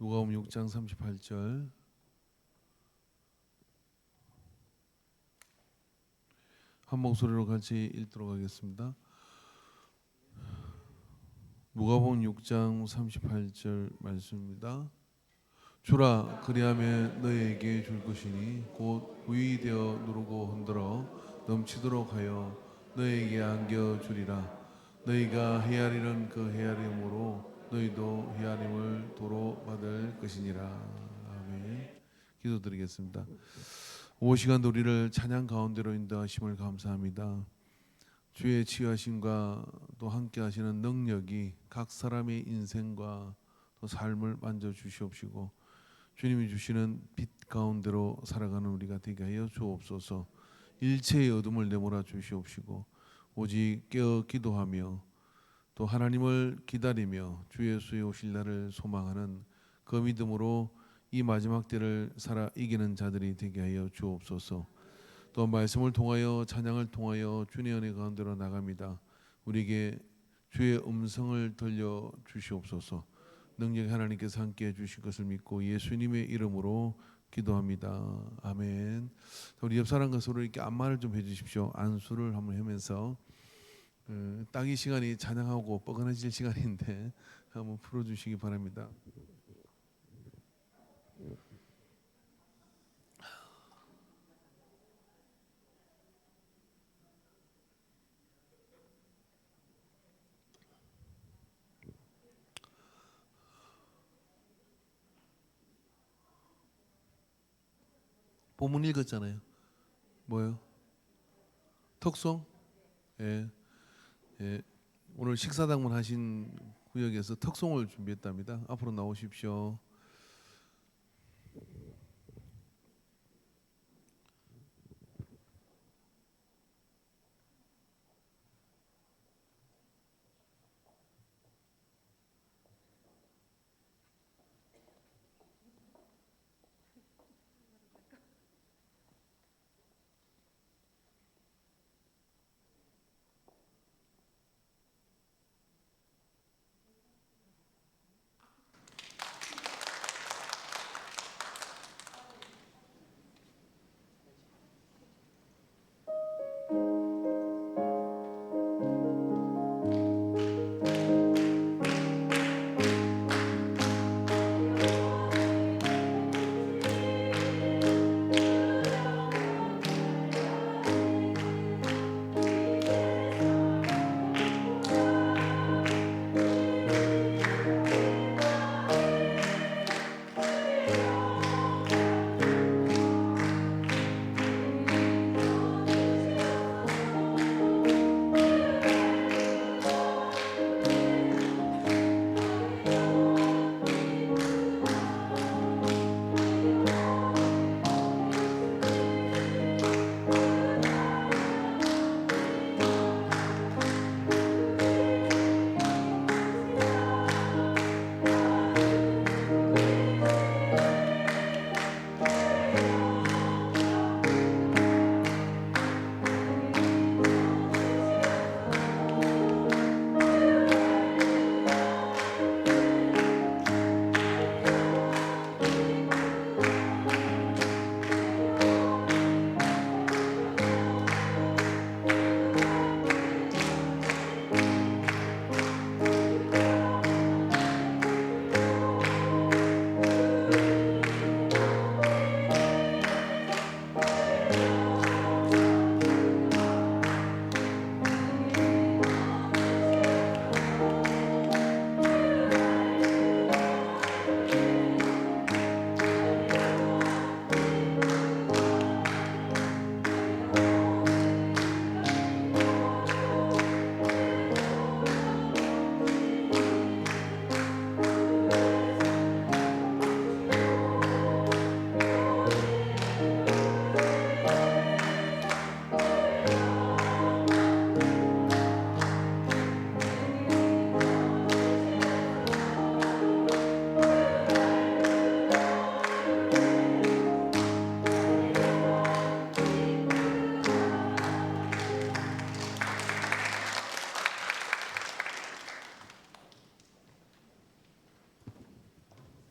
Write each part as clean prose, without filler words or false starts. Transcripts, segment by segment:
누가복음 6장 38절. 한 목소리로 같이 읽도록 하겠습니다. 누가복음 6장 38절 말씀입니다. 주라 그리하면 너희에게 줄 것이니 곧 부의되어 누르고 흔들어 넘치도록 하여 너희에게 안겨 주리라. 너희가 헤아리는 그 헤아림으로 너희도 헤아림을 도로 받을 것이니라. 아멘. 기도드리겠습니다. 오 시간 우리를 찬양 가운데로 인도하심을 감사합니다. 주의 치유하심과 또 함께 하시는 능력이 각 사람의 인생과 또 삶을 만져 주시옵시고 주님이 주시는 빛 가운데로 살아가는 우리가 되게 하여 주옵소서. 일체의 어둠을 내몰아 주시옵시고 오직 깨어 기도하며 또 하나님을 기다리며 주 예수의 오실 날을 소망하는 그 믿음으로 이 마지막 때를 살아 이기는 자들이 되게 하여 주옵소서. 또 말씀을 통하여 찬양을 통하여 주의 은혜 가운데로 나갑니다. 우리에게 주의 음성을 들려 주시옵소서. 능력의 하나님께서 함께해 주실 것을 믿고 예수님의 이름으로 기도합니다. 아멘. 우리 옆 사람과 서로 이렇게 안마를 좀 해주십시오. 안수를 한번 하면서 딱 이 시간이 찬양하고 뻐근해질 시간인데 한번 풀어주시기 바랍니다. 본문 읽었잖아요. 뭐요? 턱송? 예, 예. 오늘 식사당문 하신 구역에서 턱송을 준비했답니다. 앞으로 나오십시오.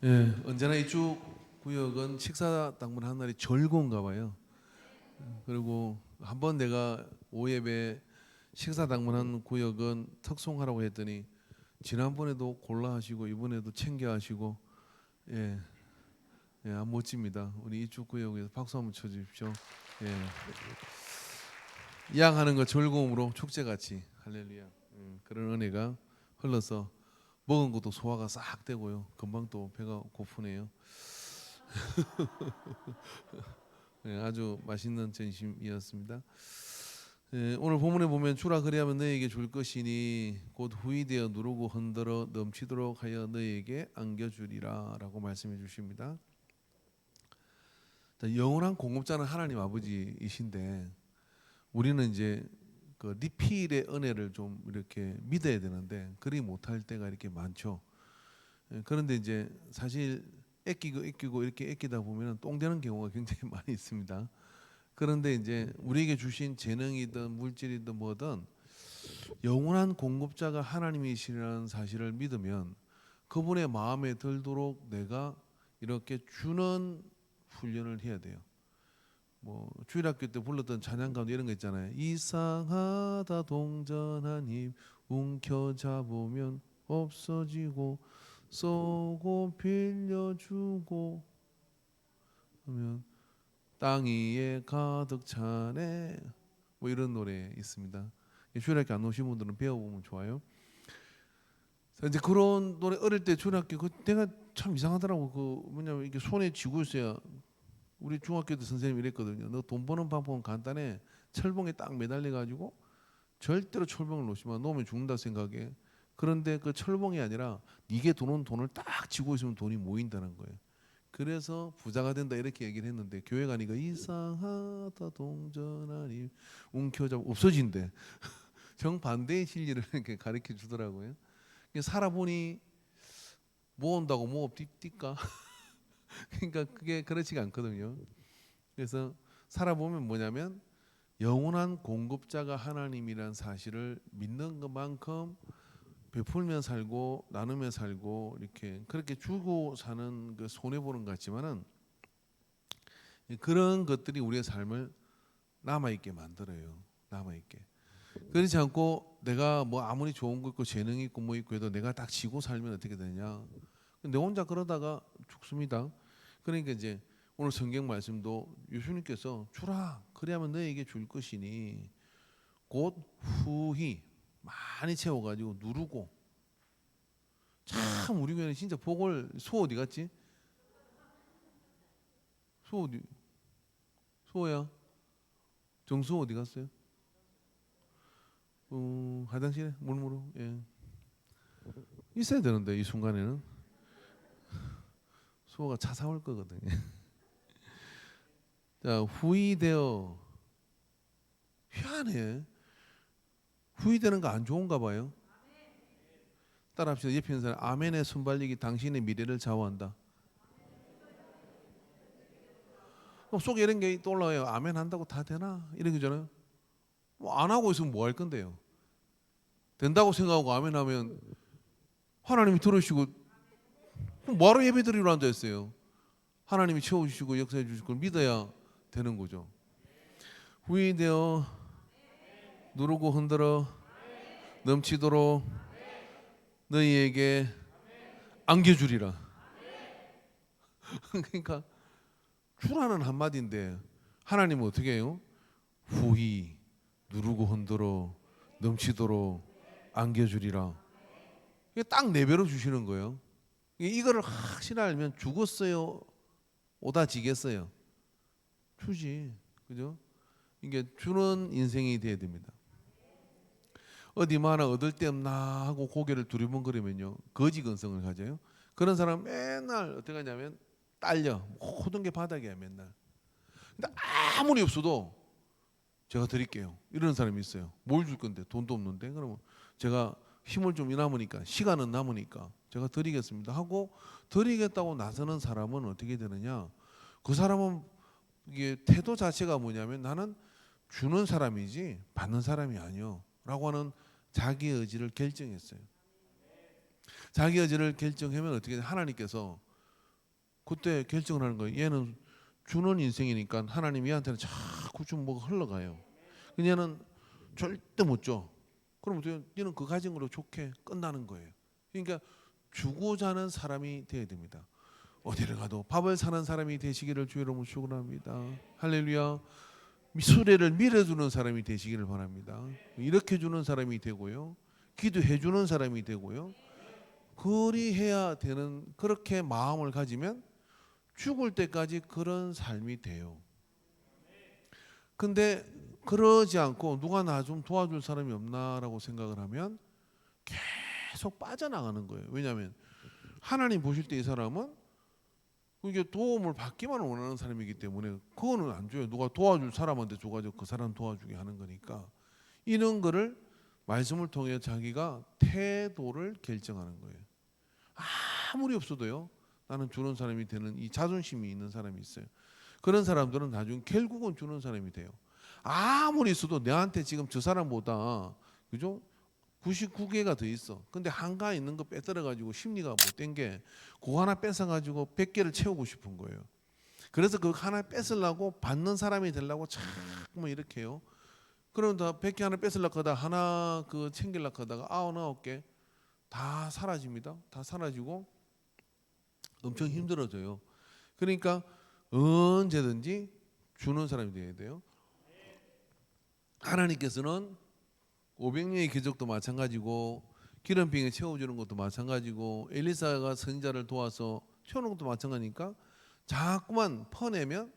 예, 언제나 이쪽 구역은 식사 당번한 날이 절고인가 봐요. 그리고 한번 내가 오예배 식사 당번한 구역은 특송하라고 했더니 지난번에도 골라 하시고 이번에도 챙겨 하시고 예, 예, 멋집니다. 우리 이쪽 구역에서 박수 한번 쳐주십시오. 예, 양하는 거 즐거움으로 축제같이 할렐루야. 그런 은혜가 흘러서 먹은 것도 소화가 싹 되고요. 금방 또 배가 고프네요. 네, 아주 맛있는 전심이었습니다. 오늘 본문에 보면 주라 그리하면 너에게 줄 것이니 곧 후이되어 누르고 흔들어 넘치도록 하여 너에게 안겨주리라라고 말씀해 주십니다. 영원한 공급자는 하나님 아버지이신데 우리는 이제 그 리필의 은혜를 좀 이렇게 믿어야 되는데 그리 못할 때가 이렇게 많죠. 그런데 이제 사실 애끼고 이렇게 애끼다 보면 똥 되는 경우가 굉장히 많이 있습니다. 그런데 이제 우리에게 주신 재능이든 물질이든 뭐든 영원한 공급자가 하나님이시라는 사실을 믿으면 그분의 마음에 들도록 내가 이렇게 주는 훈련을 해야 돼요. 뭐 주일학교 때 불렀던 찬양 가운데 이런 거 있잖아요. 이상하다 동전한 힘 움켜잡으면 없어지고 쏘고 빌려주고 하면 땅 위에 가득 차네. 뭐 이런 노래 있습니다. 주일학교 안 오신 분들은 배워보면 좋아요. 이제 그런 노래 어릴 때 주일학교 그 내가 참 이상하더라고. 그 뭐냐면 이게 손에 쥐고 있어야 우리 중학교 때 선생님이 이랬거든요. 너 돈 버는 방법은 간단해. 철봉에 딱 매달려 가지고 절대로 철봉을 놓으면 죽는다 생각해. 그런데 그 철봉이 아니라 네게 들어온 돈을 딱 쥐고 있으면 돈이 모인다는 거예요. 그래서 부자가 된다 이렇게 얘기를 했는데 교회 가니까 이상하다 동전아니 움켜잡 없어진대. 정반대의 진리를 이렇게 가르쳐 주더라고요. 살아보니 모은다고 뭐 뛸까? 그러니까 그게 그렇지가 않거든요. 그래서 살아보면 뭐냐면 영원한 공급자가 하나님이란 사실을 믿는 것만큼 베풀면 살고 나누며 살고 이렇게 그렇게 주고 사는 그 손해 보는 것 같지만은 그런 것들이 우리의 삶을 남아 있게 만들어요. 남아 있게. 그렇지 않고 내가 뭐 아무리 좋은 거 있고 재능이 있고 뭐 있고 해도 내가 딱 지고 살면 어떻게 되냐? 내 혼자 그러다가 죽습니다. 그러니까 이제 오늘 성경 말씀도 예수님께서 주라 그리하면 너에게 줄 것이니 곧 후히 많이 채워가지고 누르고 참 우리 교회는 진짜 복을 소 어디 갔지? 소 어디? 소야? 정수 어디 갔어요? 화장실에 물무로 예 있어야 되는데 이 순간에는 소가 차 사올 거거든요. 자 후이되어 희한해. 후이되는 거 안 좋은가 봐요. 따라합시다. 옆에 있는 사람 아멘의 순발력이 당신의 미래를 좌우한다. 속에 이런 게 떠올라요. 아멘 한다고 다 되나? 이런 거잖아요. 뭐 안 하고 있으면 뭐 할 건데요. 된다고 생각하고 아멘 하면 하나님이 들으시고 뭐하러 예배 드리러 앉아 있어요. 하나님이 채워주시고 역사해 주실 걸 믿어야 되는 거죠. 후이되어 누르고 흔들어 넘치도록 너희에게 안겨주리라. 그러니까 주라는 한마디인데 하나님은 어떻게 해요? 후히 누르고 흔들어 넘치도록 안겨주리라. 이게 딱 4배로 주시는 거예요. 이거를 확실히 알면 죽었어요 오다 지겠어요? 주지. 그죠? 이게 주는 인생이 돼야 됩니다. 어디 뭐 하나 얻을 데 없나 하고 고개를 두리번거리면요 거지근성을 가져요. 그런 사람 맨날 어떻게 하냐면 딸려 모든 게 바닥이야 맨날. 근데 아무리 없어도 제가 드릴게요 이러는 사람이 있어요. 뭘 줄 건데 돈도 없는데 그러면 제가 힘을 좀 남으니까 시간은 남으니까 제가 드리겠습니다 하고 드리겠다고 나서는 사람은 어떻게 되느냐? 그 사람은 이게 태도 자체가 뭐냐면 나는 주는 사람이지 받는 사람이 아니요 라고 하는 자기 의지를 결정했어요. 자기 의지를 결정하면 어떻게 하나님께서 그때 결정을 하는 거예요. 얘는 주는 인생이니까 하나님 얘한테는 자꾸 좀 뭐가 흘러가요. 얘는 절대 못 줘. 그럼 얘는 그 가진 걸로 좋게 끝나는 거예요. 그러니까 주고자 하는 사람이 되어야 됩니다. 어디를 가도 밥을 사는 사람이 되시기를 주의 이름으로 축원합니다. 할렐루야. 수레를 밀어주는 사람이 되시기를 바랍니다. 이렇게 주는 사람이 되고요. 기도해 주는 사람이 되고요. 그리해야 되는, 그렇게 마음을 가지면 죽을 때까지 그런 삶이 돼요. 근데 그러지 않고 누가 나 좀 도와줄 사람이 없나라고 생각을 하면 계속 빠져나가는 거예요. 왜냐하면 하나님 보실 때 이 사람은 이게 도움을 받기만 원하는 사람이기 때문에 그거는 안 줘요. 누가 도와줄 사람한테 줘가지고 그 사람 도와주게 하는 거니까. 이런 거를 말씀을 통해 자기가 태도를 결정하는 거예요. 아무리 없어도요, 나는 주는 사람이 되는 이 자존심이 있는 사람이 있어요. 그런 사람들은 나중에 결국은 주는 사람이 돼요. 아무리 있어도 내한테 지금 저 사람보다, 그죠? 99개가 더 있어. 근데 한가 있는 거 빼들어 가지고 심리가 못된 게 그거 하나 뺏어 가지고 100개를 채우고 싶은 거예요. 그래서 그 하나 뺏으려고 받는 사람이 되려고 자꾸 이렇게 해요. 그럼 다 100개 하나 뺏으려고 하다 하나 그 챙기려고 하다가 99개 다 사라집니다. 다 사라지고 엄청 힘들어져요. 그러니까 언제든지 주는 사람이 돼야 돼요. 하나님께서는 500명의 기적도 마찬가지고 기름병에 채워주는 것도 마찬가지고 엘리사가 선지자를 도와서 채우는 것도 마찬가지니까 자꾸만 퍼내면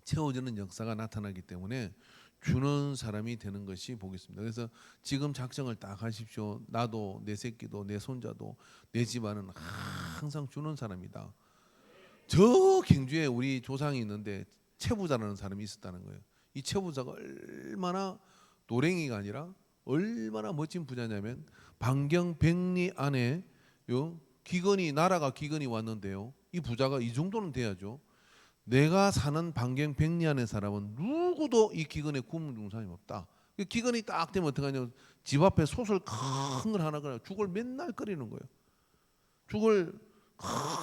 채워주는 역사가 나타나기 때문에 주는 사람이 되는 것이 보겠습니다. 그래서 지금 작정을 딱 하십시오. 나도 내 새끼도 내 손자도 내 집안은 항상 주는 사람이다. 저 경주에 우리 조상이 있는데 채부자라는 사람이 있었다는 거예요. 이 채부자가 얼마나 노랭이가 아니라 얼마나 멋진 부자냐면 반경 100리 안에 기근이 나라가 기근이 왔는데요. 이 부자가 이 정도는 돼야죠. 내가 사는 반경 100리 안의 사람은 누구도 이 기근에 굶은 죽은 사람이 없다. 기근이 딱 되면 어떡하냐? 집 앞에 솥을 큰 걸 하나 그냥 죽을 맨날 끓이는 거예요. 죽을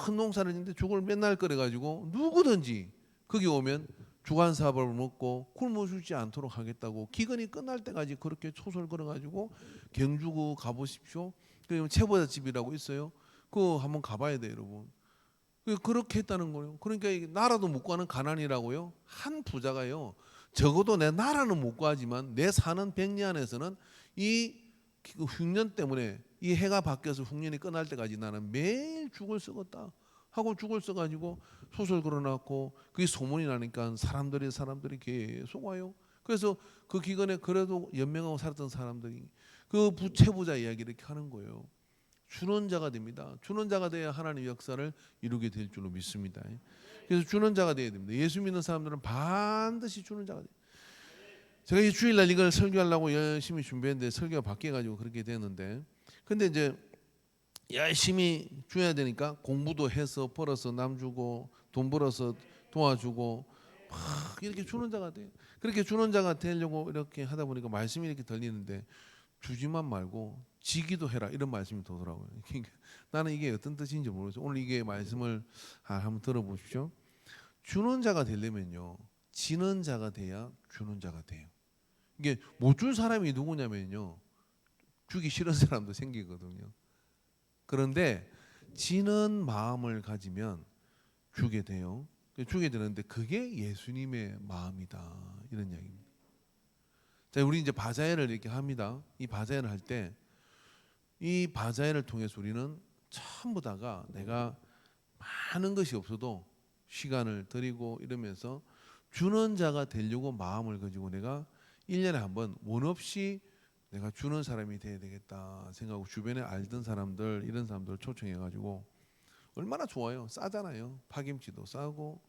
큰 농사를 짓는데 죽을 맨날 끓여가지고 누구든지 거기 오면 주간사밥을 먹고 굶어 죽지 않도록 하겠다고 기근이 끝날 때까지 그렇게 초소를 걸어가지고 경주구 가보십시오. 그리고 채보자 집이라고 있어요. 그거 한번 가봐야 돼요, 여러분. 그렇게 했다는 거예요. 그러니까 나라도 못 가는 가난이라고요. 한 부자가요. 적어도 내 나라는 못 가지만 내 사는 백리 안에서는 이 흉년 때문에 이 해가 바뀌어서 흉년이 끝날 때까지 나는 매일 죽을 썩었다 하고 죽을 써가지고 소설 걸어놨고 그게 소문이 나니까 사람들이 계속 와요. 그래서 그 기간에 그래도 연명하고 살았던 사람들이 그 부채부자 이야기를 이렇게 하는 거예요. 주는 자가 됩니다. 주는 자가 돼야 하나님의 역사를 이루게 될 줄로 믿습니다. 그래서 주는 자가 돼야 됩니다. 예수 믿는 사람들은 반드시 주는 자가 돼요. 제가 이 주일날 이걸 설교하려고 열심히 준비했는데 설교가 바뀌어가지고 그렇게 되는데, 근데 이제 열심히 줘야 되니까 공부도 해서 벌어서 남 주고 돈 벌어서 도와주고 막 이렇게 주는 자가 돼요. 그렇게 주는 자가 되려고 이렇게 하다 보니까 말씀이 이렇게 들리는데 주지만 말고 지기도 해라 이런 말씀이 더더라고요. 그러니까 나는 이게 어떤 뜻인지 모르겠어요. 오늘 이게 말씀을 한번 들어보십시오. 주는 자가 되려면요, 지는 자가 돼야 주는 자가 돼요. 이게 못 줄 사람이 누구냐면요, 주기 싫은 사람도 생기거든요. 그런데 지는 마음을 가지면 주게 돼요. 주게 되는데 그게 예수님의 마음이다 이런 이야기입니다. 자, 우리 이제 바자회를 이렇게 합니다. 이 바자회를 할 때 이 바자회를 통해서 우리는 전부 다가 내가 많은 것이 없어도 시간을 드리고 이러면서 주는 자가 되려고 마음을 가지고 내가 1년에 한 번 원 없이 내가 주는 사람이 돼야 되겠다 생각하고 주변에 알던 사람들 이런 사람들 초청해가지고 얼마나 좋아요. 싸잖아요. 파김치도 싸고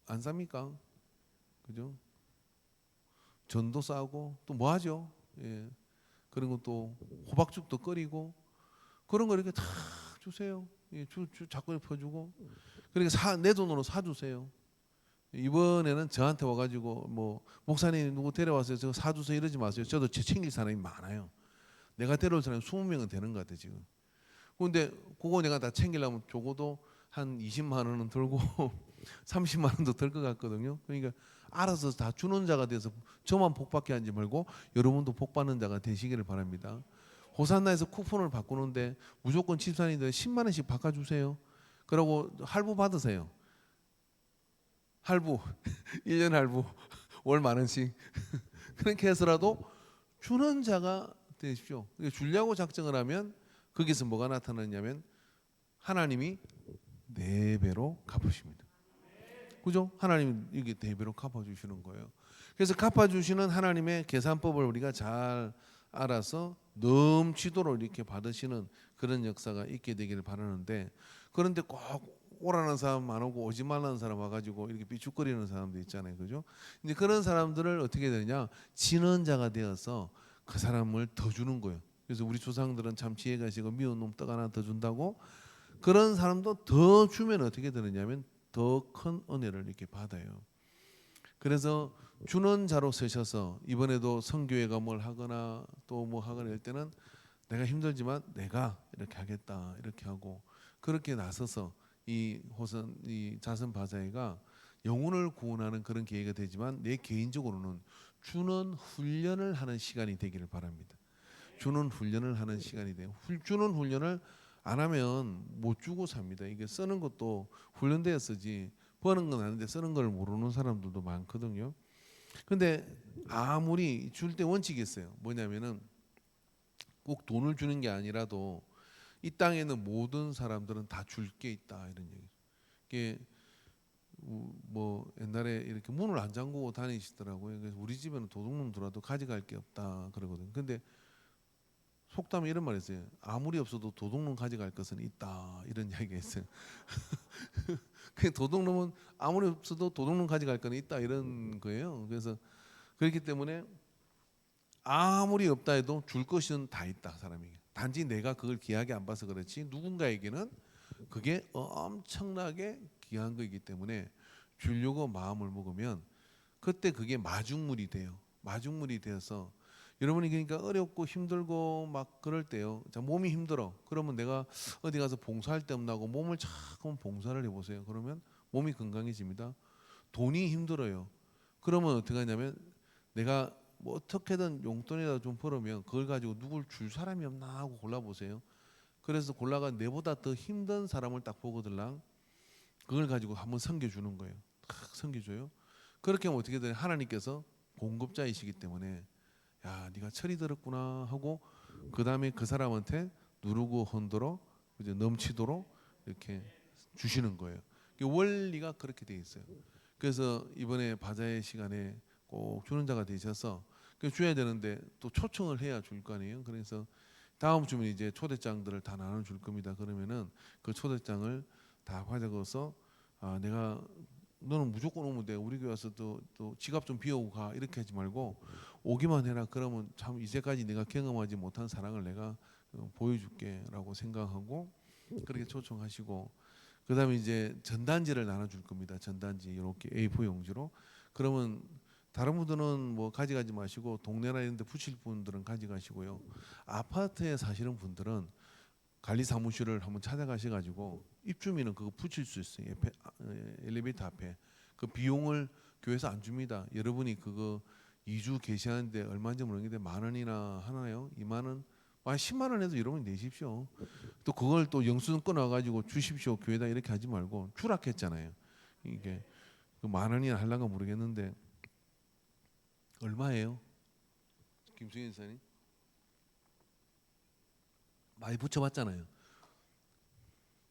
안 쌉니까? 그죠? 전도 싸고 또 뭐 하죠? 예. 그런 것도 호박죽도 끓이고 그런 거 이렇게 다 주세요. 예, 자꾸 퍼주고 그러니까 내 돈으로 사주세요. 이번에는 저한테 와가지고 뭐 목사님 누구 데려와서 저 사주세요 이러지 마세요. 저도 챙길 사람이 많아요. 내가 데려올 사람이 20명은 되는 것 같아 지금. 그런데 그거 내가 다 챙기려면 적어도 한 20만 원은 들고 30만 원도 들 것 같거든요. 그러니까 알아서 다 주는 자가 돼서 저만 복 받게 하지 말고 여러분도 복 받는 자가 되시기를 바랍니다. 호산나에서 쿠폰을 바꾸는데 무조건 집사님들 10만 원씩 바꿔주세요. 그러고 할부 받으세요. 할부 1년 할부 월 만 원씩 그렇게 해서라도 주는 자가 되십시오. 주려고 작정을 하면 거기서 뭐가 나타나냐면 하나님이 4배로 갚으십니다. 그죠? 하나님이 이게 4배로 갚아주시는 거예요. 그래서 갚아주시는 하나님의 계산법을 우리가 잘 알아서 넘치도록 이렇게 받으시는 그런 역사가 있게 되기를 바라는데, 그런데 꼭 오라는 사람 안 오고 오지 말라는 사람 와가지고 이렇게 삐죽거리는 사람도 있잖아요. 그죠? 이제 그런 사람들을 어떻게 되느냐, 진언자가 되어서 그 사람을 더 주는 거예요. 그래서 우리 조상들은 참 지혜가 있고 미운 놈 떡 하나 더 준다고, 그런 사람도 더 주면 어떻게 되느냐면 더 큰 은혜를 이렇게 받아요. 그래서 주는 자로 서셔서 이번에도 선교회가 뭘 하거나 또 뭐 하거나 할 때는 내가 힘들지만 내가 이렇게 하겠다 이렇게 하고, 그렇게 나서서 이 자선 바자회가 영혼을 구원하는 그런 계획이 되지만 내 개인적으로는 주는 훈련을 하는 시간이 되기를 바랍니다. 주는 훈련을 하는 시간이 돼요. 주는 훈련을 안 하면 못 주고 삽니다. 이게 쓰는 것도 훈련되어 쓰지 버는 건 아닌데 쓰는 걸 모르는 사람들도 많거든요. 근데 아무리 줄 때 원칙이 있어요. 뭐냐면은 꼭 돈을 주는 게 아니라도 이 땅에는 모든 사람들은 다 줄 게 있다 이런 얘기. 이게 뭐 옛날에 이렇게 문을 안 잠그고 다니시더라고요. 그래서 우리 집에는 도둑놈 들어와도 가져갈 게 없다 그러거든요. 근데 속담에 이런 말이 있어요. 아무리 없어도 도둑놈 가져갈 것은 있다 이런 이야기가 있어요. 그 도둑놈은 아무리 없어도 도둑놈 가져갈 건 있다 이런 거예요. 그래서 그렇기 때문에 아무리 없다 해도 줄 것은 다 있다 사람에게. 단지 내가 그걸 귀하게 안 봐서 그렇지 누군가에게는 그게 엄청나게 귀한 거이기 때문에 주려고 마음을 먹으면 그때 그게 마중물이 돼요. 마중물이 되어서 여러분이 그러니까 어렵고 힘들고 막 그럴 때요. 자, 몸이 힘들어. 그러면 내가 어디 가서 봉사할 데 없나 하고 몸을 자꾸 봉사를 해보세요. 그러면 몸이 건강해집니다. 돈이 힘들어요. 그러면 어떻게 하냐면 내가 뭐 어떻게든 용돈이라도 좀 벌으면 그걸 가지고 누굴 줄 사람이 없나 하고 골라보세요. 그래서 골라가 내보다 더 힘든 사람을 딱 보거들랑 그걸 가지고 한번 섬겨주는 거예요. 탁 섬겨줘요. 그렇게 하면 어떻게 되냐, 하나님께서 공급자이시기 때문에 야 네가 철이 들었구나 하고 그 다음에 그 사람한테 누르고 흔들어 이제 넘치도록 이렇게 주시는 거예요. 원리가 그렇게 돼 있어요. 그래서 이번에 바자회 시간에 꼭 주는 자가 되셔서 줘야 되는데 또 초청을 해야 줄 거 아니에요. 그래서 다음 주면 이제 초대장들을 다 나눠줄 겁니다. 그러면은 그 초대장을 다 가져가서 아 내가 너는 무조건 오면 돼. 우리 교회 와서 또 지갑 좀 비우고 가. 이렇게 하지 말고 오기만 해라. 그러면 참 이제까지 내가 경험하지 못한 사랑을 내가 보여줄게라고 생각하고 그렇게 초청하시고, 그다음에 이제 전단지를 나눠줄 겁니다. 전단지 이렇게 A4 용지로. 그러면 다른 분들은 뭐 가져가지 마시고 동네나 이런 데 붙일 분들은 가져가시고요. 아파트에 사시는 분들은 관리사무실을 한번 찾아가셔가지고 입주민은 그거 붙일 수 있어요. 엘리베이터 앞에. 그 비용을 교회에서 안 줍니다. 여러분이 그거 2주 계시하는데 얼마인지 모르겠는데 10,000원이나 하나요? 20,000원? 10만 원 해도 여러분이 내십시오. 또 그걸 또 영수증 끊어가지고 주십시오 교회다 이렇게 하지 말고 추락했잖아요. 이게 그 10,000원이나 할란가 모르겠는데 얼마예요? 김승현 사님 많이 붙여봤잖아요.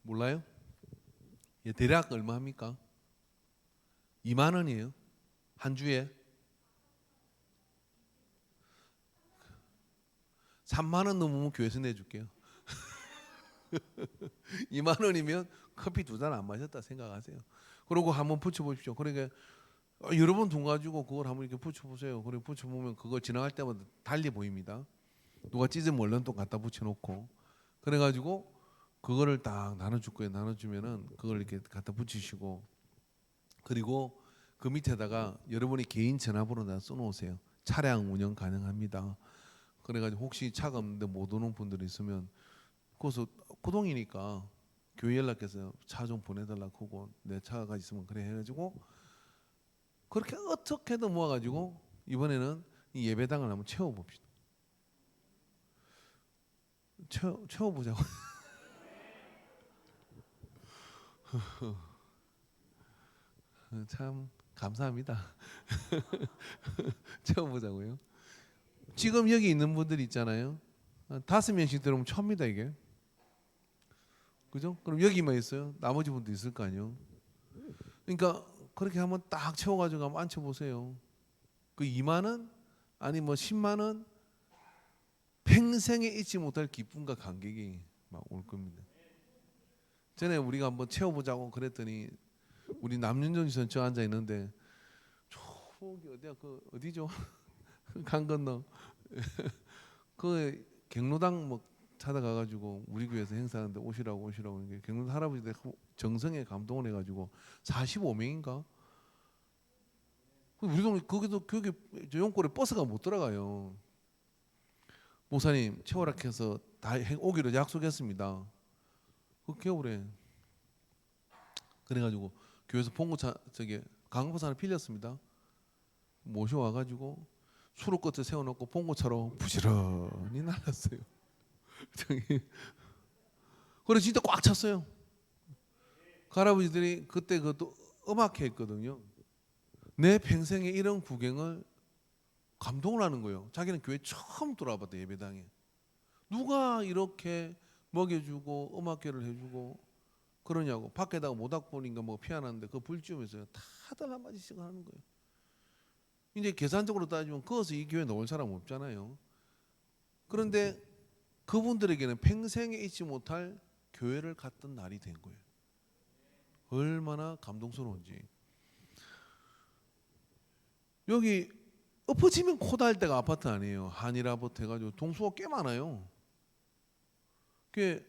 몰라요? 예, 대략 얼마 합니까? 2만 원이에요. 한 주에 3만 원 넘으면 교회에서 내줄게요. 2만 원이면 커피 2잔 안 마셨다 생각하세요. 그리고 한번 붙여보십시오. 그러니까 여러 번 돈 가지고 그걸 한번 이렇게 붙여보세요. 그리고 붙여보면 그거 지나갈 때마다 달리 보입니다. 누가 찢은 얼른 또 갖다 붙여놓고 그래가지고 그거를 딱 나눠줄 거예요. 나눠주면은 그걸 이렇게 갖다 붙이시고, 그리고 그 밑에다가 여러분이 개인 전화번호나 써놓으세요. 차량 운영 가능합니다. 그래가지고 혹시 차가 없는데 못 오는 분들이 있으면 거기서 구동이니까 교회 연락해서 차 좀 보내달라고 하고 내 차가 있으면 그래 해가지고 그렇게 어떻게든 모아가지고 이번에는 이 예배당을 한번 채워봅시다. 채워보자고. 참 감사합니다. 채워보자고요. 지금 여기 있는 분들 있잖아요. 5명씩 들어오면 1000입니다 이게. 그죠? 그럼 여기만 있어요. 나머지 분도 있을 거 아니에요. 그러니까 그렇게 한번 딱 채워가지고 한번 앉혀보세요. 그 2만 원 아니 뭐 10만 원 평생에 잊지 못할 기쁨과 감격이 막 올 겁니다. 전에 우리가 한번 채워보자고 그랬더니 우리 남윤정 씨 저 앉아 있는데 저기 어디야 그 어디죠? 강 건너 그 경로당 뭐 찾아가가지고 우리 교회에서 행사하는데 오시라고 이게 경로당 할아버지들 정성에 감동을 해가지고 45명인가? 우리 동네 거기도 거기 저 용골에 버스가 못 들어가요. 목사님 채워라 해서 다 오기로 약속했습니다. 그 겨울에 그래가지고 교회에서 봉고차 저기 강포사 하나 빌렸습니다. 모셔와가지고 수로 끝에 세워놓고 봉고차로 부지런히 날랐어요. 저기 그래 진짜 꽉 찼어요. 그 할아버지들이 그때 그것도 음악회 했거든요. 내 평생에 이런 구경을 감동을 하는 거예요. 자기는 교회 처음 들어와봤대 예배당에. 누가 이렇게 먹여주고 음악회를 해주고 그러냐고. 밖에다가 모닥불인가 뭐 피아노인데 그 불 지우면서 다들 한마디씩 하는 거예요. 이제 계산적으로 따지면 그것서 이 교회 넣을 사람 없잖아요. 그런데 그분들에게는 평생에 잊지 못할 교회를 갔던 날이 된 거예요. 얼마나 감동스러운지. 여기 엎어지면 코다할 데가 아파트 아니에요. 한일 아파트 해가지고 동수가 꽤 많아요. 그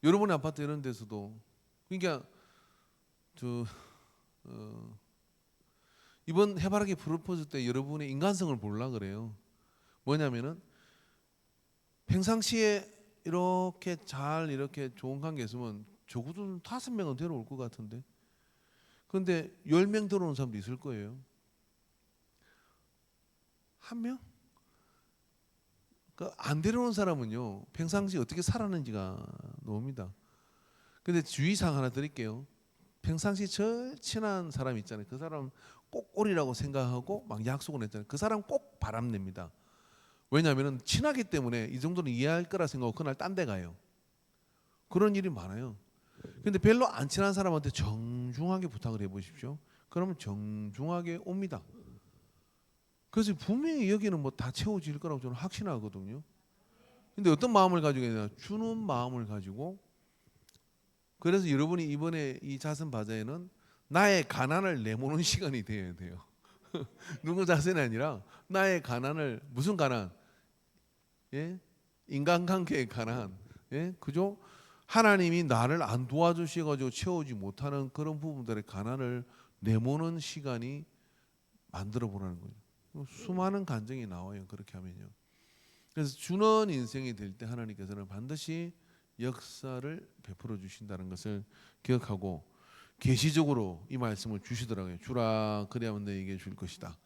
여러분의 아파트 이런 데서도 그러니까 저 이번 해바라기 프로포즈 때 여러분의 인간성을 보려고 그래요. 뭐냐면은 평상시에 이렇게 잘 이렇게 좋은 관계 있으면 적어도 5명은 데려올 것 같은데 그런데 10명 들어오는 사람도 있을 거예요. 1명? 그 안 데려오는 사람은요 평상시 어떻게 살았는지가 나옵니다. 근데 주의사항 하나 드릴게요. 평상시 절친한 사람 있잖아요. 그 사람 꼭 오리라고 생각하고 막 약속을 했잖아요. 그 사람 꼭 바람냅니다. 왜냐하면 친하기 때문에 이 정도는 이해할 거라 생각하고 그날 딴 데 가요. 그런 일이 많아요. 근데 별로 안 친한 사람한테 정중하게 부탁을 해보십시오. 그러면 정중하게 옵니다. 그래서 분명히 여기는 뭐 다 채워질 거라고 저는 확신하거든요. 근데 어떤 마음을 가지고 있냐? 주는 마음을 가지고. 그래서 여러분이 이번에 이 자선 바자회는 나의 가난을 내모는 시간이 되어야 돼요. 누구 자선이 아니라 나의 가난을 무슨 가난? 예? 인간관계의 가난. 예? 그죠? 하나님이 나를 안 도와주셔가지고 채우지 못하는 그런 부분들의 가난을 내모는 시간이 만들어 보라는 거예요. 수많은 간증이 나와요. 그렇게 하면요. 그래서 주는 인생이 될 때 하나님께서는 반드시 역사를 베풀어 주신다는 것을 기억하고 계시적으로 이 말씀을 주시더라고요. 주라 그리하면 너에게 줄 것이다.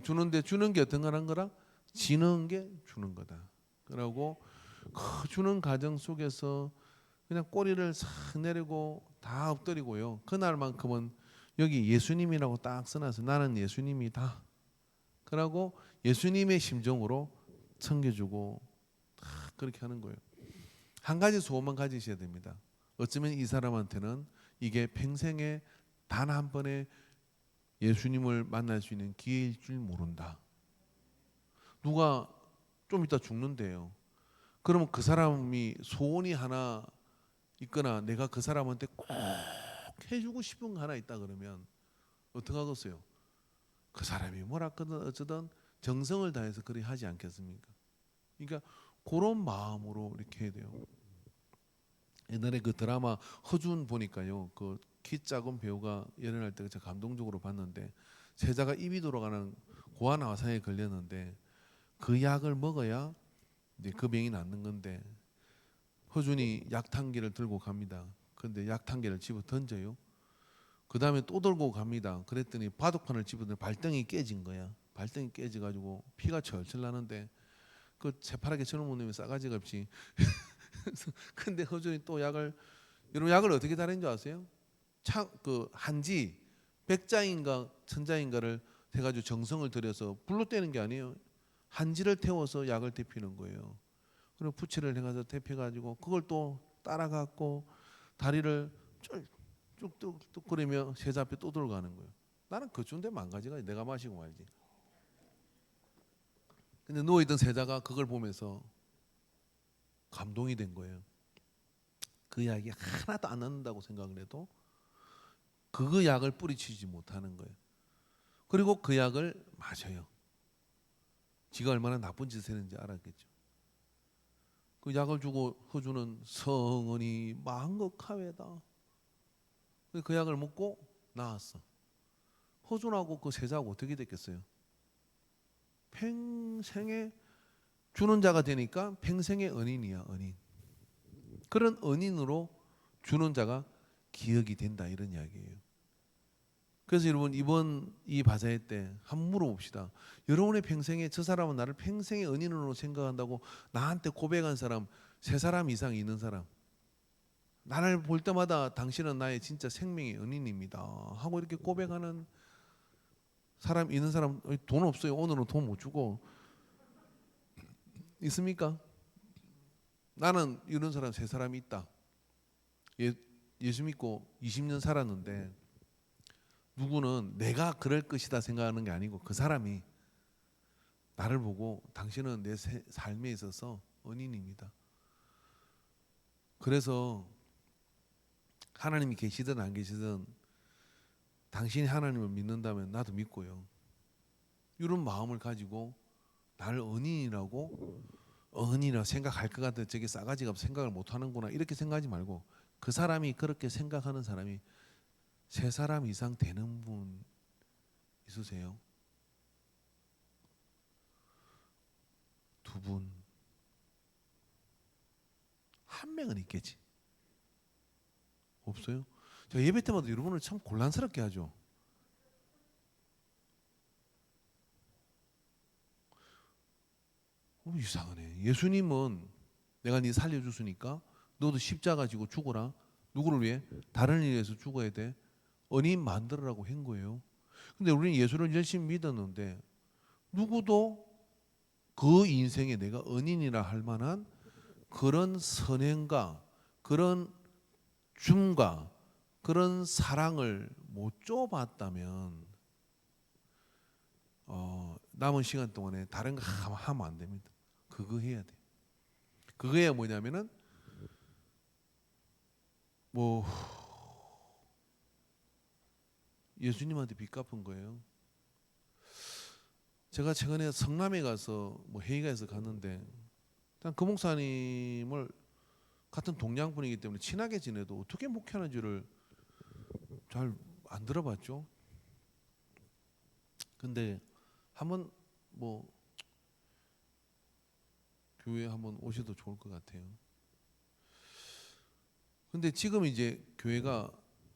주는데 주는 게 어떤 거란 거라? 지는 게 주는 거다. 그러고 그 주는 과정 속에서 그냥 꼬리를 싹 내리고 다 엎드리고요. 그날만큼은 여기 예수님이라고 딱 써놔서 나는 예수님이다. 그러고 예수님의 심정으로 챙겨주고 그렇게 하는 거예요. 한 가지 소원만 가지셔야 됩니다. 어쩌면 이 사람한테는 이게 평생에 단 한 번의 예수님을 만날 수 있는 기회일 줄 모른다. 누가 좀 이따 죽는데요. 그러면 그 사람이 소원이 하나 있거나 내가 그 사람한테 꼭 해주고 싶은 거 하나 있다 그러면 어떻게 하겠어요? 그 사람이 뭐라거든 어쩌든 정성을 다해서 그리 하지 않겠습니까? 그러니까 그런 마음으로 이렇게 해야 돼요. 옛날에 그 드라마 허준 보니까요. 그 키 작은 배우가 연애할 때 제가 감동적으로 봤는데 세자가 입이 돌아가는 고환 화상에 걸렸는데 그 약을 먹어야 이제 그 병이 낫는 건데 허준이 약탕기를 들고 갑니다. 근데 약탄개를 집어 던져요. 그 다음에 또 들고 갑니다. 그랬더니 바둑판을 집어들 발등이 깨진 거야. 발등이 깨져가지고 피가 철철 나는데 그 새파랗게 저놈의 놈이 싸가지가 없이. 근데 허준이 또 약을, 여러분 약을 어떻게 다른 줄 아세요? 그 한지 백자인가 천자인가를 해가지고 정성을 들여서 불로 떼는 게 아니에요. 한지를 태워서 약을 데피는 거예요. 그리고 부치를 해가지고 데펴가지고 그걸 또 따라갖고 다리를 쭉쭉쭉 끓이며 세자 앞에 또 들어가는 거예요. 나는 그쯤 되면 망가지가 내가 마시고 말지. 근데 누워있던 세자가 그걸 보면서 감동이 된 거예요. 그 약이 하나도 안 낫는다고 생각을 해도 그 약을 뿌리치지 못하는 거예요. 그리고 그 약을 마셔요. 지가 얼마나 나쁜 짓을 했는지 알았겠죠. 그 약을 주고 허주는 성은이 망극하외다. 그 약을 먹고 나았어. 허준하고 그 세자하고 어떻게 됐겠어요? 평생에 주는 자가 되니까 평생의 은인이야, 은인. 그런 은인으로 주는 자가 기억이 된다, 이런 이야기예요. 그래서 여러분 이번 이 바자회 때 한번 물어봅시다. 여러분의 평생에 저 사람은 나를 평생의 은인으로 생각한다고 나한테 고백한 사람 3사람 이상 있는 사람, 나를 볼 때마다 당신은 나의 진짜 생명의 은인입니다 하고 이렇게 고백하는 사람 있는 사람, 돈 없어요. 오늘은 돈 못 주고 있습니까? 나는 이런 사람 3사람이 있다. 예수 믿고 20년 살았는데 누구는 내가 그럴 것이다 생각하는 게 아니고 그 사람이 나를 보고 당신은 내 삶에 있어서 은인입니다. 그래서 하나님이 계시든 안 계시든 당신이 하나님을 믿는다면 나도 믿고요. 이런 마음을 가지고 나를 은인이라고 생각할 것 같아. 저게 싸가지가 생각을 못하는구나 이렇게 생각하지 말고 그 사람이 그렇게 생각하는 사람이 3사람 이상 되는 분 있으세요? 2분, 1명은 있겠지. 없어요? 제가 예배 때마다 여러분을 참 곤란스럽게 하죠. 이상하네. 예수님은 내가 네 살려줬으니까 너도 십자가 지고 죽어라. 누구를 위해? 다른 일에 위해서 죽어야 돼. 은인 만들으라고 한 거예요. 근데 우리는 예수를 열심히 믿었는데 누구도 그 인생에 내가 은인이라 할 만한 그런 선행과 그런 줌과 그런 사랑을 못 줘봤다면 남은 시간 동안에 다른 거 하면 안 됩니다. 그거 해야 돼. 그거야 뭐냐면은 뭐 예수님한테 빚 갚은 거예요. 제가 최근에 성남에 가서 뭐 회의가 있어 갔는데 일단 그 목사님을 같은 동양분이기 때문에 친하게 지내도 어떻게 목회하는지를 잘 안 들어봤죠. 근데 한번 뭐 교회 한번 오셔도 좋을 것 같아요. 근데 지금 이제 교회가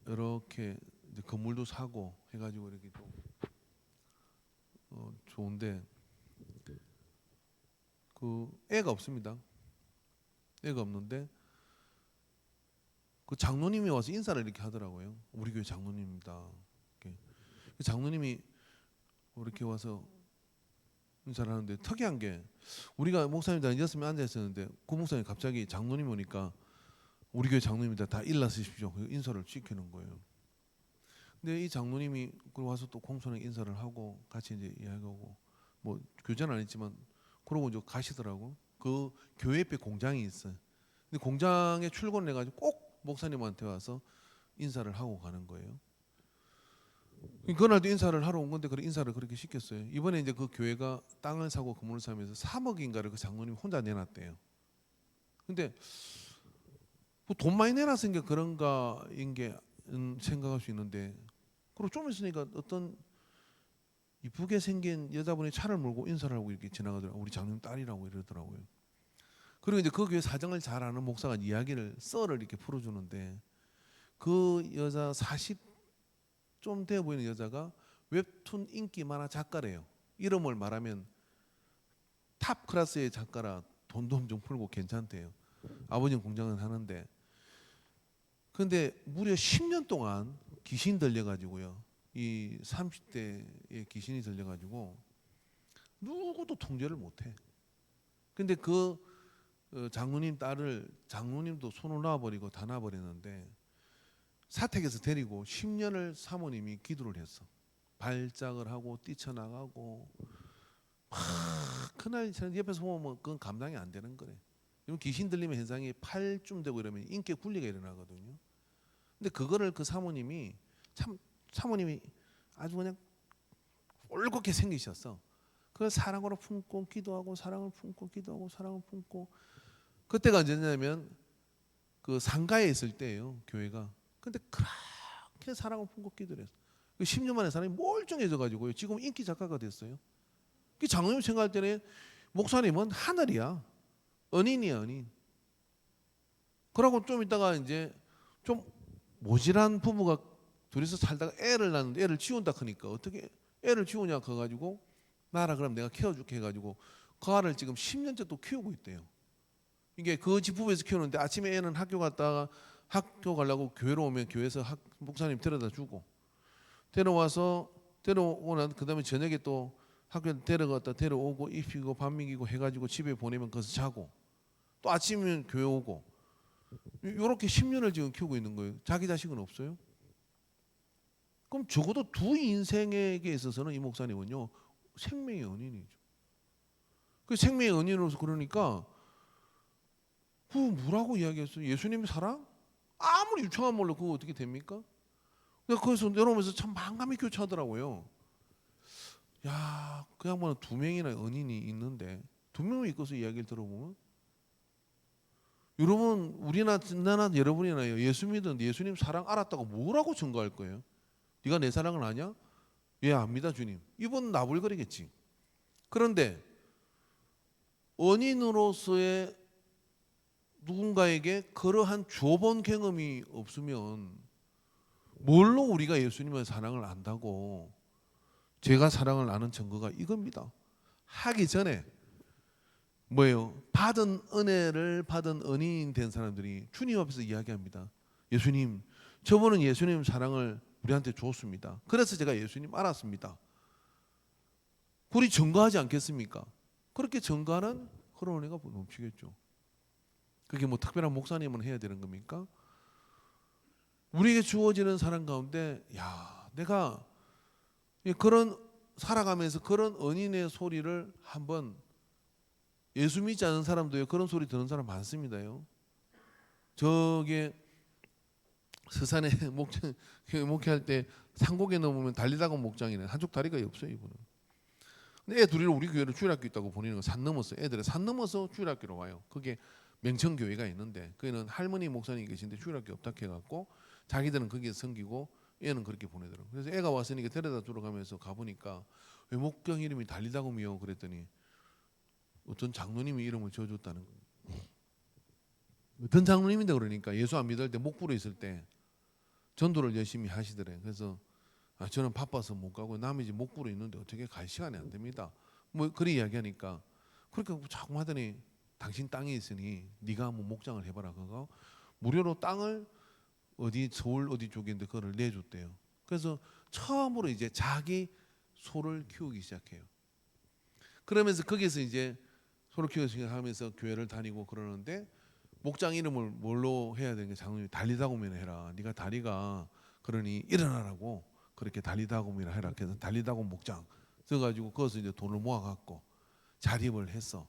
이렇게 이제 건물도 사고 해가지고 이렇게 좀 좋은데 그 애가 없습니다. 애가 없는데 그 장로님이 와서 인사를 이렇게 하더라고요. 우리 교회 장로님입니다. 이렇게. 그 장로님이 이렇게 와서 인사를 하는데 특이한 게 우리가 목사님들 앉았으면 앉아 있었는데 그 목사님 갑자기 장로님 오니까 우리 교회 장로님입니다. 다 일어나시십시오. 인사를 시키는 거예요. 근데 이 장로님이 그러고 와서 또 공손하게 인사를 하고 같이 이제 이야기하고 뭐 교제는 안 했지만 그러고 이제 가시더라고. 그 교회 옆에 공장이 있어요. 근데 공장에 출근을 해가지고 꼭 목사님한테 와서 인사를 하고 가는 거예요. 그날도 인사를 하러 온 건데 그래 인사를 그렇게 시켰어요. 이번에 이제 그 교회가 땅을 사고 건물을 사면서 3억인가를 그 장로님이 혼자 내놨대요. 근데 뭐 돈 많이 내놨으니까 그런가인 게 생각할 수 있는데 그리고 좀 있으니까 어떤 이쁘게 생긴 여자분이 차를 몰고 인사를 하고 이렇게 지나가더라고요. 우리 장로님 딸이라고 이러더라고요. 그리고 이제 그 교회 사정을 잘 아는 목사가 이야기를 썰을 이렇게 풀어주는데 그 여자 40 좀 돼 보이는 여자가 웹툰 인기 만화 작가래요. 이름을 말하면 탑 클래스의 작가라 돈도 엄청 풀고 괜찮대요. 아버지는 공장을 하는데, 근데 무려 10년 동안 귀신 들려가지고요. 이 30대의 귀신이 들려가지고 누구도 통제를 못해. 근데 그 장로님 딸을 장로님도 손을 놔버리고 다 놔버렸는데 사택에서 데리고 10년을 사모님이 기도를 했어. 발작을 하고 뛰쳐나가고 막 그날 저는 옆에서 보면 그건 감당이 안 되는 거래. 이런 귀신 들리면 현상이 팔쯤 되고 이러면 인격 분리가 일어나거든요. 근데 그거를 그 사모님이 사모님이 아주 그냥 올곧게 생기셨어. 그래서 사랑으로 품고 기도하고 사랑을 품고 기도하고 사랑을 품고. 그때가 언제냐면 그 상가에 있을 때예요, 교회가. 근데 그렇게 사랑을 품고 기도를 했어. 10년 만에 사람이 멀쩡해져 가지고요. 지금 인기 작가가 됐어요. 그 장로님 생각할 때는 목사님은 하늘이야. 은인이야, 은인. 그러고 좀 있다가 이제 좀 모질한 부부가 둘이서 살다가 애를 낳는데 애를 지운다 하니까 어떻게 애를 지우냐 그래가지고 나라 그럼 내가 키워줄게 해가지고 그 아를 지금 10년째 또 키우고 있대요. 이게 그 집부부에서 키우는데 아침에 애는 학교 갔다가 학교 가려고 교회로 오면 교회에서 목사님 데려다 주고 데려와서 데려오고 난 그다음에 저녁에 또 학교 데려갔다 데려오고 입히고 밥 먹이고 해가지고 집에 보내면 거기서 자고 또 아침이면 교회 오고 이렇게 10년을 지금 키우고 있는 거예요. 자기 자식은 없어요. 그럼 적어도 두 인생에게 있어서는 이 목사님은요 생명의 은인이죠. 그 생명의 은인으로서 그러니까 그 뭐라고 이야기했어요? 예수님의 사랑? 아무리 유창한 말로 그거 어떻게 됩니까? 내가 거기서 내려오면서 참 만감이 교차하더라고요. 야, 그 양반은 두 명이나 은인이 있는데 두 명이 있어서 이야기를 들어보면 여러분 우리나 나나 여러분이나요 예수 믿었는데 예수님 사랑 알았다고 뭐라고 증거할 거예요? 네가 내 사랑을 아냐? 예, 압니다 주님. 이분 나불거리겠지. 그런데 은인으로서의 누군가에게 그러한 줘본 경험이 없으면 뭘로 우리가 예수님의 사랑을 안다고? 제가 사랑을 아는 증거가 이겁니다. 하기 전에 뭐예요? 받은 은혜를 받은 은인 된 사람들이 주님 앞에서 이야기합니다. 예수님, 저분은 예수님 사랑을 우리한테 줬습니다. 그래서 제가 예수님 알았습니다. 우리 증거하지 않겠습니까? 그렇게 증거하는 그런 은혜가 넘치겠죠. 그게 뭐 특별한 목사님은 해야 되는 겁니까? 우리에게 주어지는 사랑 가운데 야, 내가 그런 살아가면서 그런 은인의 소리를 한번 예수 믿지 않은 사람도요 그런 소리 듣는 사람 많습니다요. 저게 서산에 목회할 때 산곡에 넘으면 달리다가 목장이네. 한쪽 다리가 없어요 이분은. 근데 애 둘이를 우리 교회로 주일학교 있다고 보내는 거 산 넘어서 애들이 산 넘어서 주일학교로 와요. 그게 명천교회가 있는데 거기는 할머니 목사님이 계신데 주일학교 없다 해갖고 자기들은 거기에 섬기고 애는 그렇게 보내더라고. 그래서 애가 왔으니까 데려다 주러 가면서 가보니까 왜 목장 이름이 달리다곰이요 그랬더니 어떤 장로님이 이름을 지어줬다는 거예요. 어떤 장로님인데 그러니까 예수 안 믿을 때 목부로 있을 때 전도를 열심히 하시더래. 그래서 저는 바빠서 못 가고 남의 집 목부로 있는데 어떻게 갈 시간이 안 됩니다. 뭐 그리 이야기하니까 그렇게 자꾸 하더니 당신 땅이 있으니 네가 한번 목장을 해봐라. 그거 무료로 땅을 어디 서울 어디 쪽인데 그거를 내줬대요. 그래서 처음으로 이제 자기 소를 키우기 시작해요. 그러면서 거기서 이제 소를 키우기 시작하면서 교회를 다니고 그러는데 목장 이름을 뭘로 해야 되는 게 장로님이 달리다곰이라 해라. 네가 다리가 그러니 일어나라고 그렇게 달리다곰이라 해라. 그래서 달리다곰 목장 써가지고 거기서 이제 돈을 모아갖고 자립을 했어.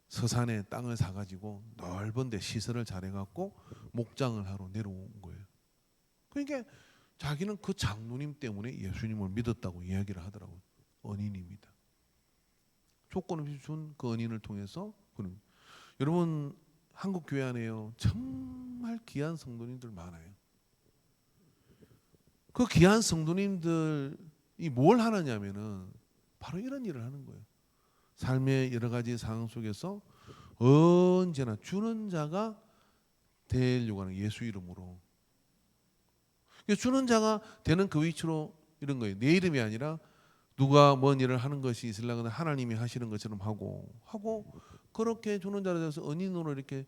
서산에 땅을 사가지고 넓은데 시설을 잘해갖고 목장을 하러 내려온 거예요. 그러니까 자기는 그 장로님 때문에 예수님을 믿었다고 이야기를 하더라고요. 은인입니다. 조건 없이 준 그 은인을 통해서 여러분 한국 교회 안에요 정말 귀한 성도님들 많아요. 그 귀한 성도님들이 뭘 하느냐면은 바로 이런 일을 하는 거예요. 삶의 여러 가지 상황 속에서 언제나 주는 자가 되려고 하는 예수 이름으로 주는 자가 되는 그 위치로 이런 거예요. 내 이름이 아니라 누가 뭔 일을 하는 것이 있으려거나 하나님이 하시는 것처럼 하고 그렇게 주는 자로 돼서 은인으로 이렇게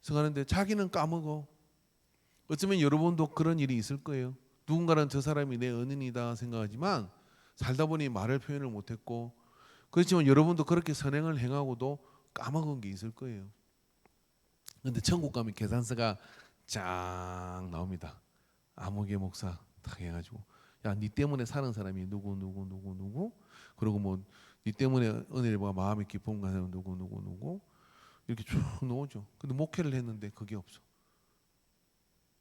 성하는데 자기는 까먹어. 어쩌면 여러분도 그런 일이 있을 거예요. 누군가는 저 사람이 내 은인이다 생각하지만 살다 보니 말을 표현을 못했고, 그렇지만 여러분도 그렇게 선행을 행하고도 까먹은 게 있을 거예요. 그런데 천국 가면 계산서가 쫙 나옵니다. 아무개 목사 딱 해가지고, 야, 니 때문에 사는 사람이 누구 그리고 뭐 니 때문에 은혜를 받아 마음의 기쁨 가는 사람 누구 이렇게 쭉 나오죠. 근데 목회를 했는데 그게 없어.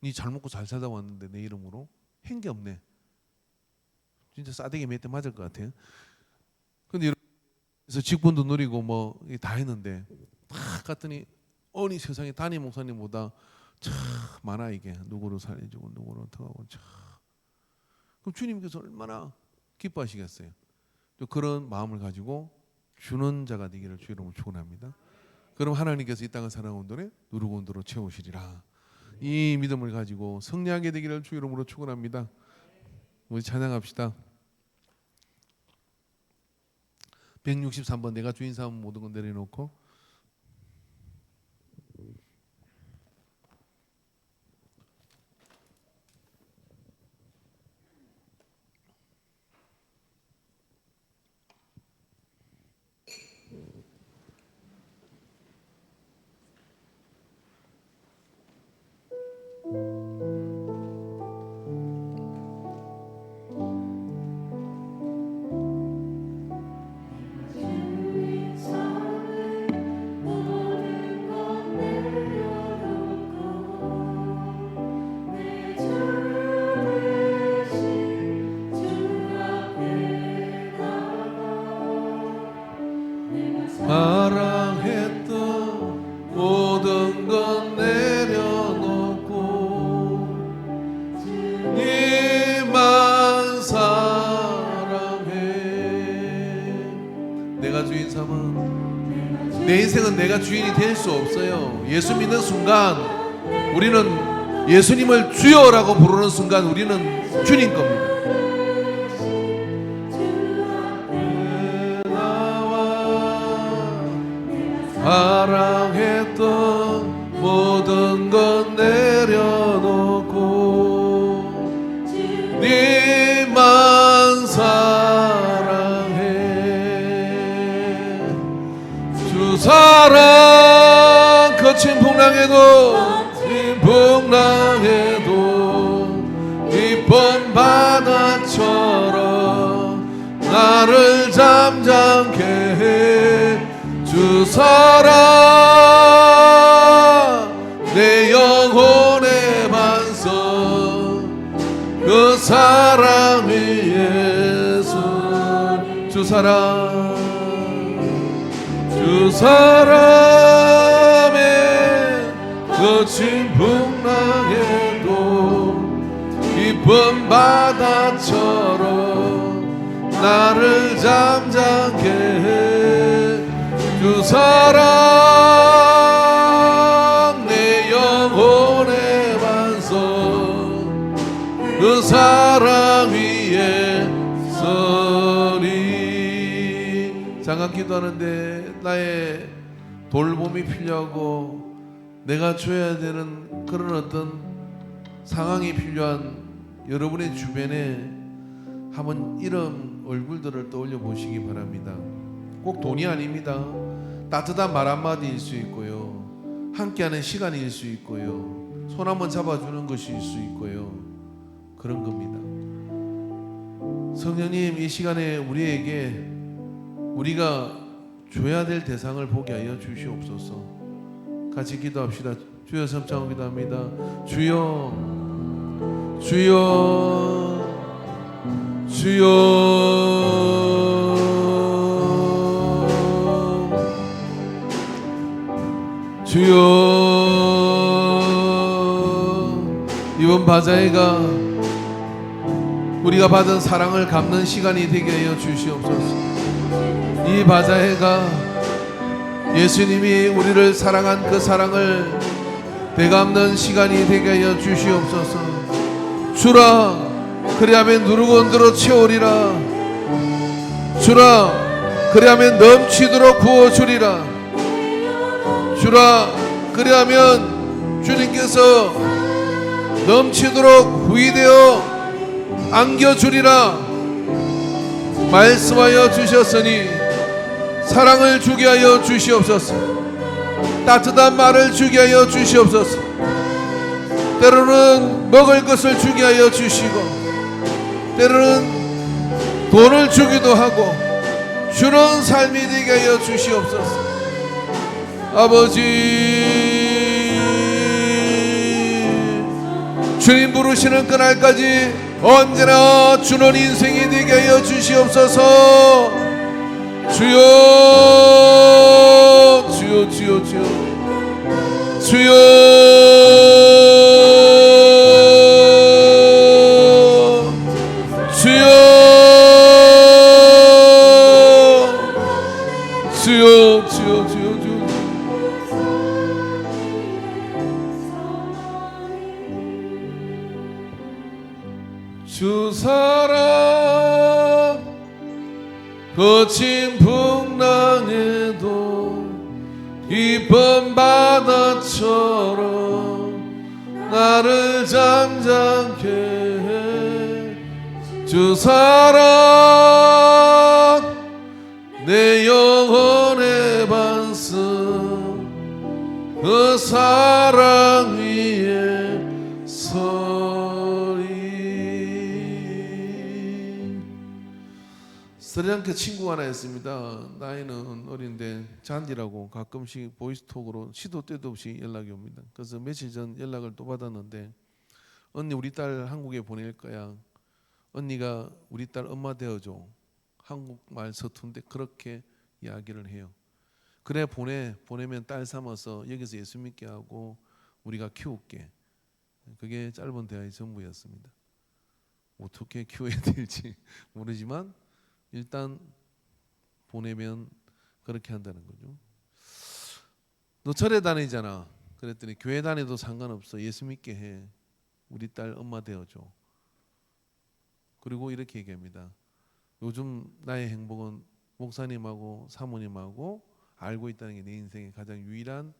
니 잘 먹고 잘 살다 왔는데 내 이름으로 한 게 없네. 진짜 싸대기 몇 대 맞을 것 같아요. 근데 그래서 직분도 누리고 뭐 다 했는데 딱 갔더니 어느 세상에 담임 목사님보다 참 많아. 이게 누구를 살려주고 누구를 어떡하고 참. 그럼 주님께서 얼마나 기뻐하시겠어요. 또 그런 마음을 가지고 주는 자가 되기를 주 이름으로 축원합니다. 그럼 하나님께서 이 땅을 살아온 동안에 누르곤도로 채우시리라. 이 믿음을 가지고 승리하게 되기를 주 이름으로 축원합니다. 우리 찬양합시다. 163번 내가 주인 삼은 모든 건 내려놓고. 사랑했던 모든 건 내려놓고 니만 사랑해. 내가 주인 삼은 내 인생은 내가 주인이 될 수 없어요. 예수 믿는 순간 우리는 예수님을 주여라고 부르는 순간 우리는 주님 겁니다. 사랑했던 모든 건 내려놓고 니만 사랑해. 주 사랑 거친 풍랑에도 깊은 바다처럼 나를 잠잠케 해. 주 사랑 내 영혼의 반석 그 사랑 위에서 주 사랑의 거친 풍랑에도 깊은 바다처럼 나를 잠잠케 해. 주 사랑 내 영혼의 반석 그 사랑 위에 서리. 잠깐 기도하는데 나의 돌봄이 필요하고 내가 줘야 되는 그런 어떤 상황이 필요한 여러분의 주변에 한번 이런 얼굴들을 떠올려 보시기 바랍니다. 꼭 돈이 아닙니다. 따뜻한 말 한마디일 수 있고요, 함께하는 시간일 수 있고요, 손 한번 잡아주는 것일 수 있고요, 그런 겁니다. 성령님, 이 시간에 우리에게 우리가 줘야 될 대상을 보게 하여 주시옵소서. 같이 기도합시다. 주여 삼창 기도합니다. 주여 주여 주여 주여. 이번 바자회가 우리가 받은 사랑을 갚는 시간이 되게 하여 주시옵소서. 이 바자회가 예수님이 우리를 사랑한 그 사랑을 되갚는 시간이 되게 하여 주시옵소서. 주라 그리하면 누르고 흔들어 채우리라. 주라 그리하면 넘치도록 부어주리라. 주라 그리하면 주님께서 넘치도록 후히되어 안겨주리라 말씀하여 주셨으니 사랑을 주게 하여 주시옵소서. 따뜻한 말을 주게 하여 주시옵소서. 때로는 먹을 것을 주게 하여 주시고 때로는 돈을 주기도 하고 주는 삶이 되게 하여 주시옵소서. 아버지, 주님 부르시는 그날까지 언제나 주는 인생이 되게 하여 주시옵소서. 주여 주여 주여 주여 주여 주여 주여 주여 주여 주여 주 사랑 거친 풍랑에도 깊은 바다처럼 나를 잠잠케 해. 주 사랑 내 영혼의 반석 그 사랑 위에 서리. 스리랑카 친구가 하나 있습니다. 나이는 어린데 잔디라고 가끔씩 보이스톡으로 시도 때도 없이 연락이 옵니다. 그래서 며칠 전 연락을 또 받았는데 언니 우리 딸 한국에 보낼 거야. 언니가 우리 딸 엄마 되어줘. 한국말 서툰데 그렇게 이야기를 해요. 그래 보내면 딸 삼아서 여기서 예수 믿게 하고 우리가 키울게. 그게 짧은 대화의 전부였습니다. 어떻게 키워야 될지 모르지만 일단 보내면 그렇게 한다는 거죠. 너 절에 다니잖아. 그랬더니 교회 다녀도 상관없어. 예수 믿게 해. 우리 딸 엄마 되어줘. 그리고 이렇게 얘기합니다. 요즘 나의 행복은 목사님하고 사모님하고 알고 있다는 게 내 인생의 가장 유일한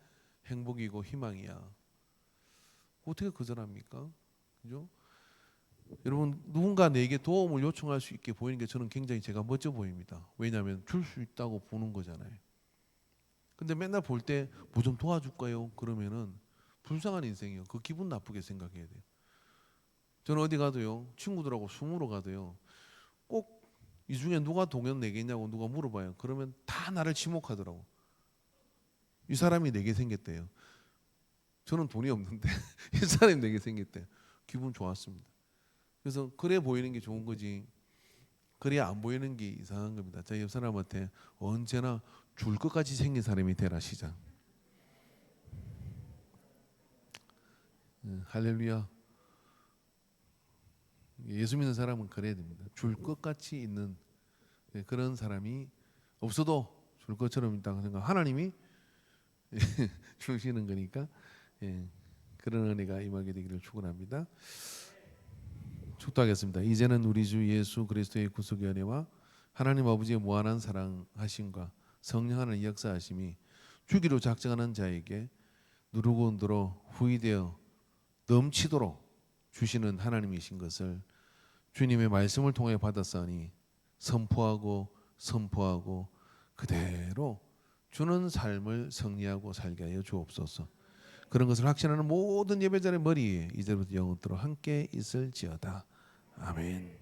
행복이고 희망이야. 어떻게 거절합니까? 그죠? 여러분 누군가 내게 도움을 요청할 수 있게 보이는 게 저는 굉장히 제가 멋져 보입니다. 왜냐하면 줄 수 있다고 보는 거잖아요. 근데 맨날 볼 때 뭐 좀 도와줄까요? 그러면은 불쌍한 인생이에요. 그 기분 나쁘게 생각해야 돼요. 저는 어디 가도요, 친구들하고 숨으러 가도요, 꼭 이 중에 누가 동연 내겠냐고 누가 물어봐요. 그러면 다 나를 지목하더라고. 이 사람이 내게 생겼대요. 저는 돈이 없는데 이 사람이 내게 생겼대요. 기분 좋았습니다. 그래서 그래 보이는 게 좋은 거지 그래야 안 보이는 게 이상한 겁니다. 자, 옆 사람한테 언제나 줄 것까지 생긴 사람이 되라 시작. 할렐루야. 예수 믿는 사람은 그래야 됩니다. 줄 것같이 있는 그런 사람이 없어도 줄 것처럼 있다고 생각. 하나님이 주시는 거니까 그런 은혜가 임하게 되기를 축원합니다. 축도하겠습니다. 이제는 우리 주 예수 그리스도의 구속의 은혜와 하나님 아버지의 무한한 사랑하심과 성령 하나님의 역사하심이 주기로 작정하는 자에게 누르고 흔들어 후히되어 넘치도록 주시는 하나님이신 것을 주님의 말씀을 통해 받았으니 선포하고 그대로 주는 삶을 승리하고 살게 하여 주옵소서. 그런 것을 확신하는 모든 예배자의 머리에 이제부터 영원토록 함께 있을지어다. 아멘.